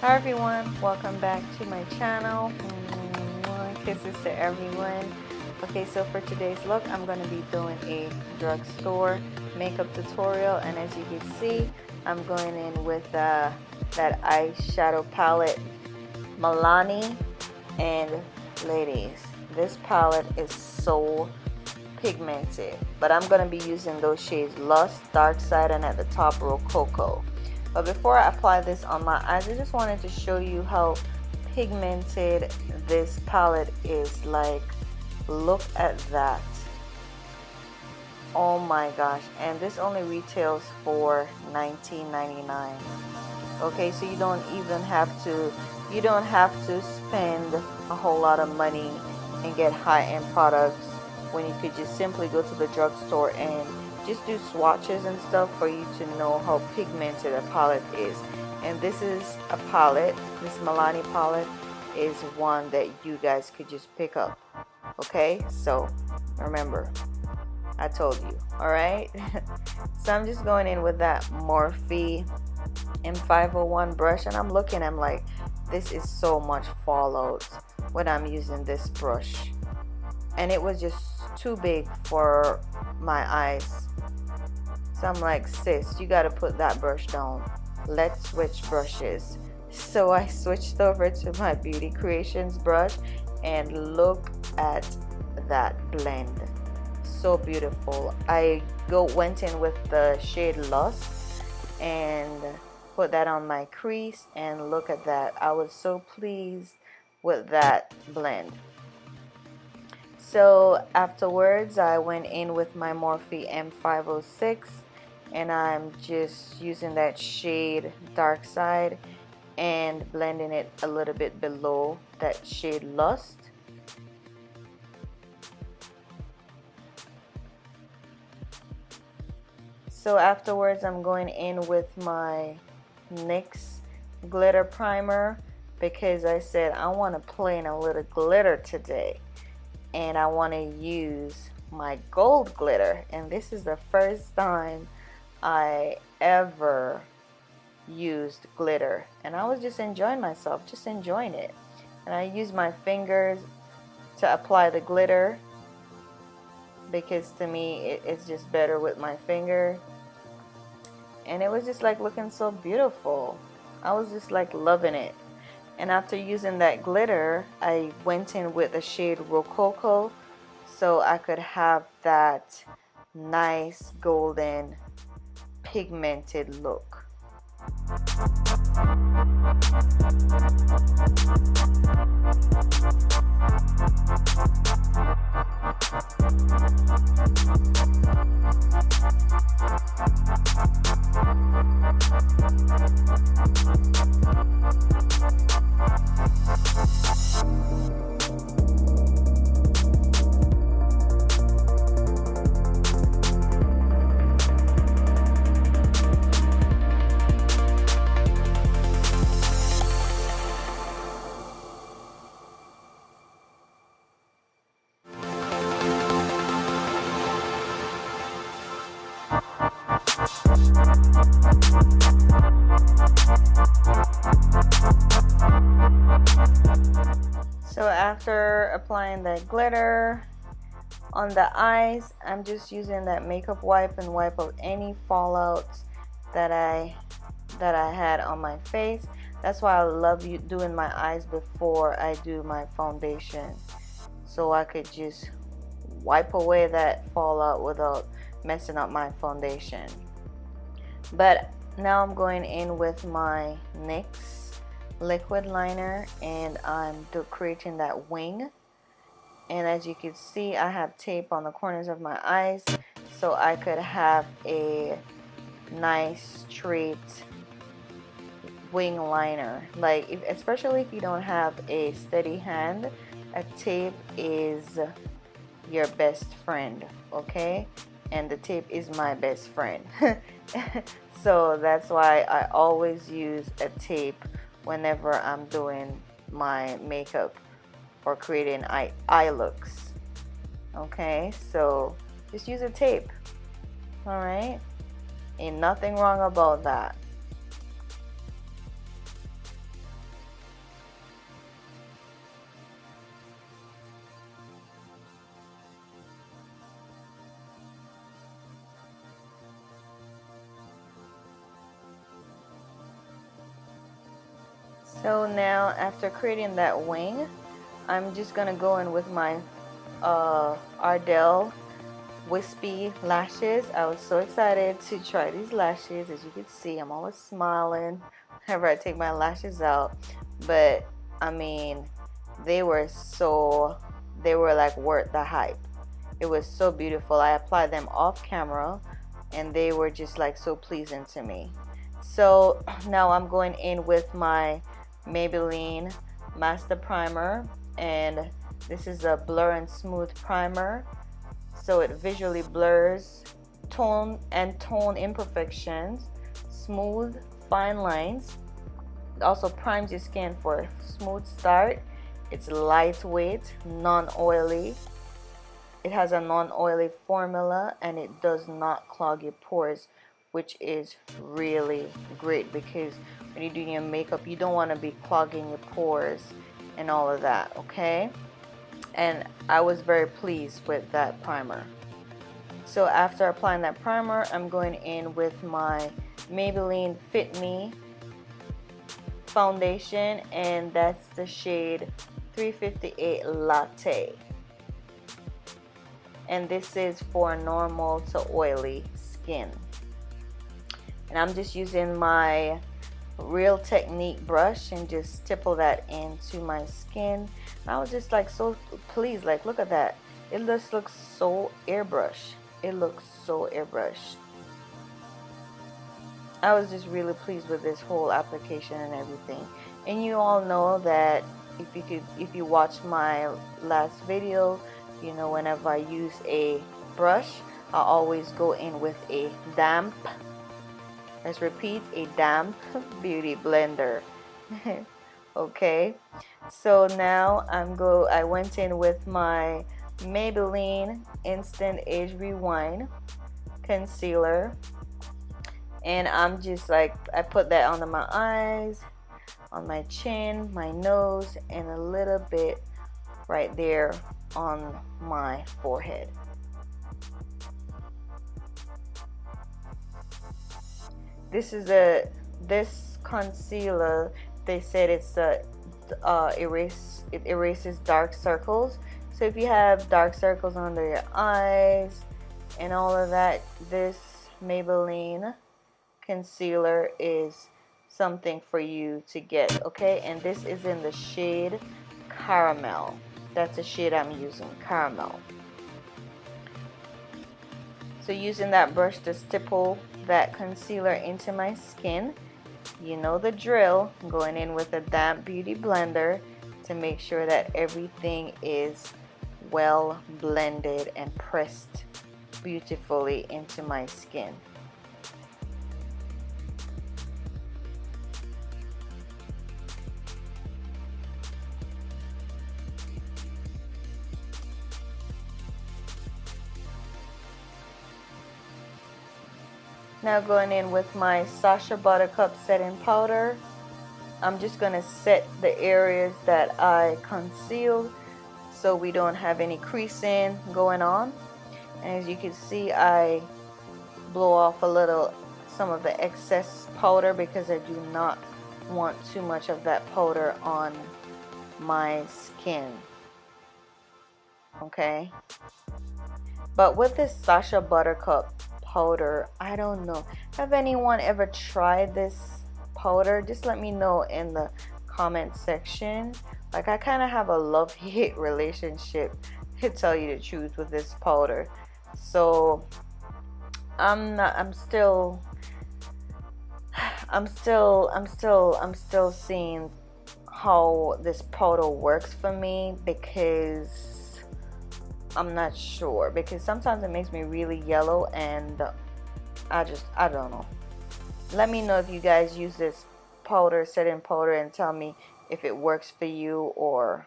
Hi everyone, welcome back to my channel. Kisses to everyone. Okay, so for today's look, I'm going to be doing a drugstore makeup tutorial, and as you can see, I'm going in with that eyeshadow palette, Milani. And ladies, this palette is so pigmented, but I'm going to be using those shades Lust, Darkside, and at the top Rococo. But before I apply this on my eyes, I just wanted to show you how pigmented this palette is. Like, look at that. Oh my gosh. And this only retails for $19.99. Okay, so you don't have to spend a whole lot of money and get high-end products when you could just simply go to the drugstore and just do swatches and stuff for you to know how pigmented a palette is. And this is a palette, this Milani palette is one that you guys could just pick up. Okay, so remember, I told you. Alright, so I'm just going in with that Morphe M501 brush, and I'm like, this is so much fallout when I'm using this brush, and it was just too big for my eyes. So I'm like, sis, you gotta put that brush down. Let's switch brushes. So I switched over to my Beauty Creations brush, and look at that blend. So beautiful. I went in with the shade Lust and put that on my crease, and look at that. I was so pleased with that blend. So afterwards, I went in with my Morphe M506, and I'm just using that shade Darkside and blending it a little bit below that shade Lust. So afterwards, I'm going in with my NYX Glitter Primer, because I said I want to play in a little glitter today, and I want to use my gold glitter. And this is the first time I ever used glitter, and I was just enjoying myself, just enjoying it. And I use my fingers to apply the glitter, because to me it's just better with my finger. And it was just like looking so beautiful. I was just like loving it. And after using that glitter, I went in with the shade Rococo, so I could have that nice golden pigmented look. So after applying that glitter on the eyes, I'm just using that makeup wipe and wipe out any fallouts that I had on my face. That's why I love doing my eyes before I do my foundation, so I could just wipe away that fallout without messing up my foundation. But now I'm going in with my NYX liquid liner, and I'm creating that wing. And as you can see, I have tape on the corners of my eyes so I could have a nice straight wing liner. Like, especially if you don't have a steady hand, a tape is your best friend, okay? And the tape is my best friend. So that's why I always use a tape whenever I'm doing my makeup or creating eye looks. Okay, so just use a tape. All right, ain't nothing wrong about that. So now after creating that wing, I'm just gonna go in with my Ardell Wispy lashes. I was so excited to try these lashes. As you can see, I'm always smiling whenever I take my lashes out. But I mean, they were like worth the hype. It was so beautiful. I applied them off camera and they were just like so pleasing to me. So now I'm going in with my Maybelline Master Primer, and this is a blur and smooth primer, so it visually blurs tone imperfections, smooth fine lines. It also primes your skin for a smooth start. It's lightweight, non-oily. It has a non-oily formula and it does not clog your pores, which is really great because when you're doing your makeup, you don't want to be clogging your pores and all of that, okay? And I was very pleased with that primer. So after applying that primer, I'm going in with my Maybelline Fit Me foundation, and that's the shade 358 Latte. And this is for normal to oily skin. And I'm just using my Real Technique brush and just stipple that into my skin. And I was just like so pleased. Like, look at that. It just looks so airbrushed. It looks so airbrushed. I was just really pleased with this whole application and everything. And you all know that if you watch my last video, you know, whenever I use a brush, I always go in with a damp, let's repeat, a damp beauty blender. Okay, so now I went in with my Maybelline Instant Age Rewind concealer, and I'm just like, I put that under my eyes, on my chin, my nose, and a little bit right there on my forehead. This concealer, they said it erases dark circles. So if you have dark circles under your eyes and all of that, this Maybelline concealer is something for you to get, okay? And this is in the shade Caramel. That's the shade I'm using, Caramel. So using that brush to stipple that concealer into my skin, you know the drill. Going in with a damp beauty blender to make sure that everything is well blended and pressed beautifully into my skin. Now going in with my Sacha Buttercup setting powder, I'm just going to set the areas that I concealed so we don't have any creasing going on. And as you can see, I blow off some of the excess powder because I do not want too much of that powder on my skin. Okay? But with this Sacha Buttercup powder, I don't know, have anyone ever tried this powder? Just let me know in the comment section. Like, I kind of have a love-hate relationship, to tell you the truth, with this powder. So I'm still seeing how this powder works for me, because I'm not sure, because sometimes it makes me really yellow, and I don't know. Let me know if you guys use this powder, setting powder, and tell me if it works for you or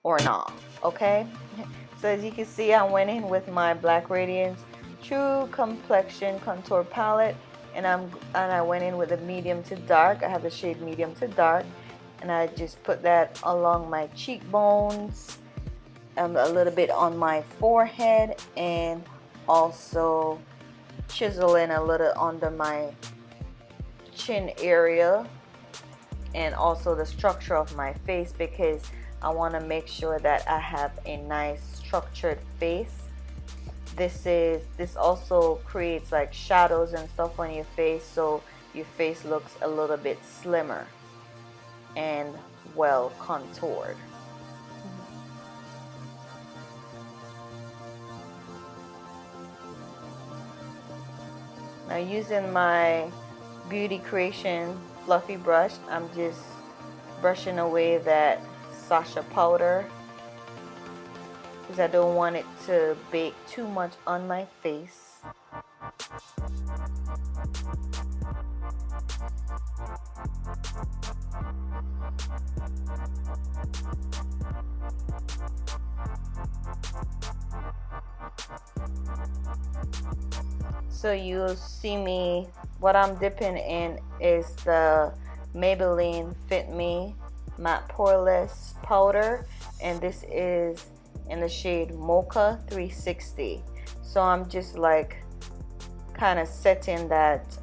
not, okay? So as you can see, I went in with my Black Radiance True Complexion Contour Palette, and I went in with a medium to dark. I have the shade medium to dark, and I just put that along my cheekbones, a little bit on my forehead, and also chiseling a little under my chin area. and also the structure of my face, because I want to make sure that I have a nice structured face. This also creates like shadows and stuff on your face, so your face looks a little bit slimmer and well contoured. Now, using my Beauty Creation fluffy brush, I'm just brushing away that Sacha powder, because I don't want it to bake too much on my face. So you'll see me, what I'm dipping in is the Maybelline Fit Me Matte Poreless powder, and this is in the shade Mocha 360. So I'm just like kind of setting that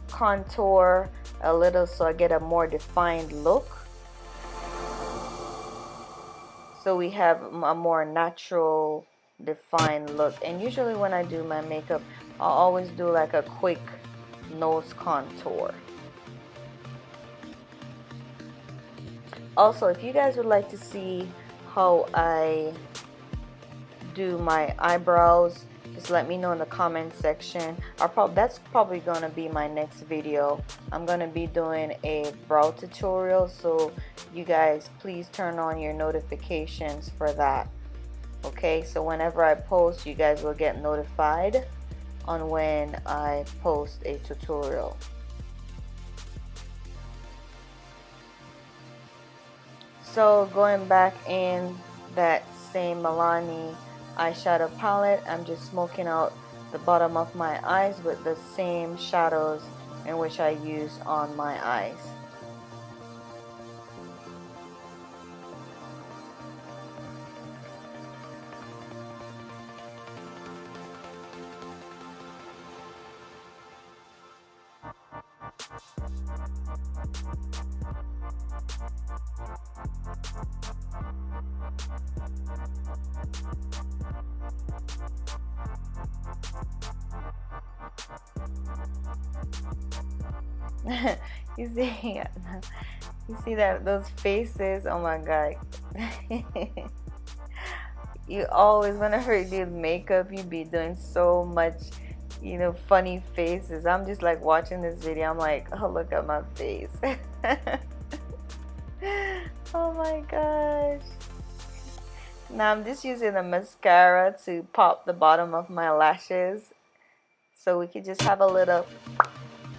contour a little so I get a more defined look, so we have a more natural defined look. And usually when I do my makeup, I'll always do like a quick nose contour. Also, if you guys would like to see how I do my eyebrows, just let me know in the comment section. That's probably gonna be my next video. I'm gonna be doing a brow tutorial, so you guys please turn on your notifications for that. Okay, so whenever I post, you guys will get notified on when I post a tutorial. So going back in that same Milani eyeshadow palette, I'm just smoking out the bottom of my eyes with the same shadows in which I use on my eyes. you see that those faces, oh my god. You always, whenever you do makeup, you be doing so much, you know, funny faces. I'm just like watching this video, I'm like, oh, look at my face. Oh my gosh. Now I'm just using a mascara to pop the bottom of my lashes, so we could just have a little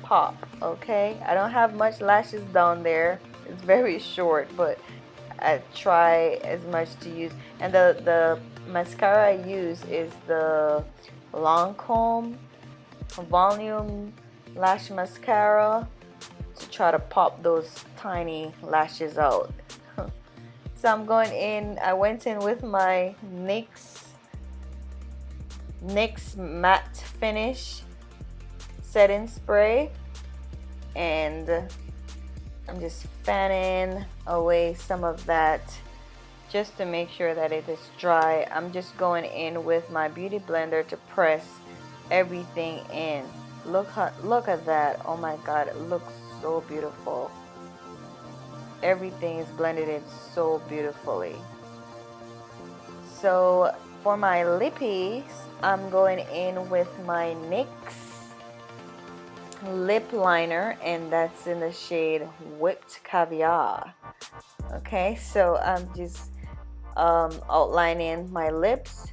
pop. Okay, I don't have much lashes down there, it's very short, but I try as much to use. And the mascara I use is the Lancome Volume Lash Mascara, to try to pop those tiny lashes out. So I'm going in, I went in with my NYX Matte Finish setting spray, and I'm just fanning away some of that just to make sure that it is dry. I'm just going in with my beauty blender to press everything in. Look at that. Oh my god, it looks so beautiful. Everything is blended in so beautifully. So for my lippies, I'm going in with my NYX lip liner, and that's in the shade Whipped Caviar. Okay, so I'm just outlining my lips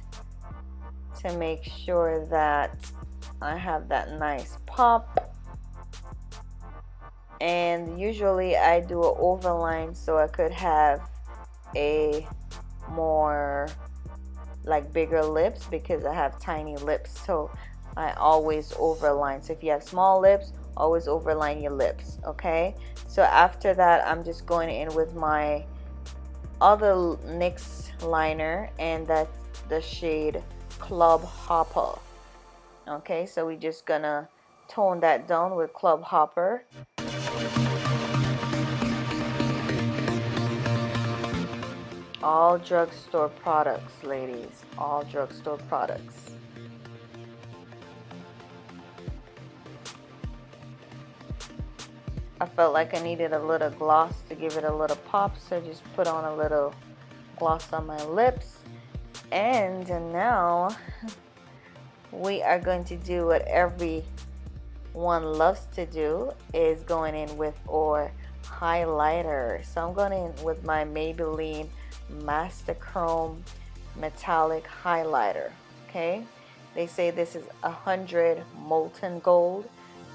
to make sure that I have that nice pop. And usually I do an overline so I could have a more like bigger lips, because I have tiny lips, so I always overline. So if you have small lips, always overline your lips. Okay, so after that, I'm just going in with my other NYX liner, and that's the shade Club Hopper. Okay, so we're just gonna tone that down with Club Hopper. all drugstore products, ladies. All drugstore products. I felt like I needed a little gloss to give it a little pop, so I just put on a little gloss on my lips. And now we are going to do what everyone loves to do, is going in with our highlighter. So I'm going in with my Maybelline Master Chrome Metallic Highlighter. Okay, they say this is 100 molten gold,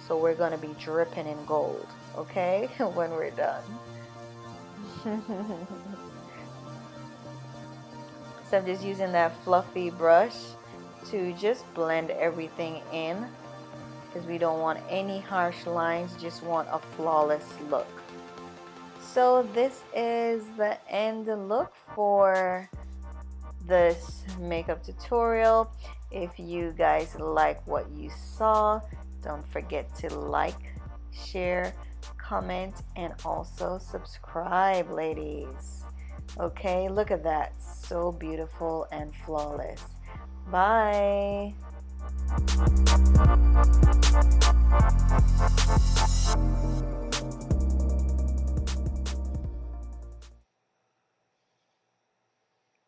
so we're going to be dripping in gold, okay, when we're done. So I'm just using that fluffy brush to just blend everything in, because we don't want any harsh lines, just want a flawless look. So this is the end look for this makeup tutorial. If you guys like what you saw, don't forget to like, share, comment, and also subscribe, ladies. Okay, look at that, so beautiful and flawless. Bye.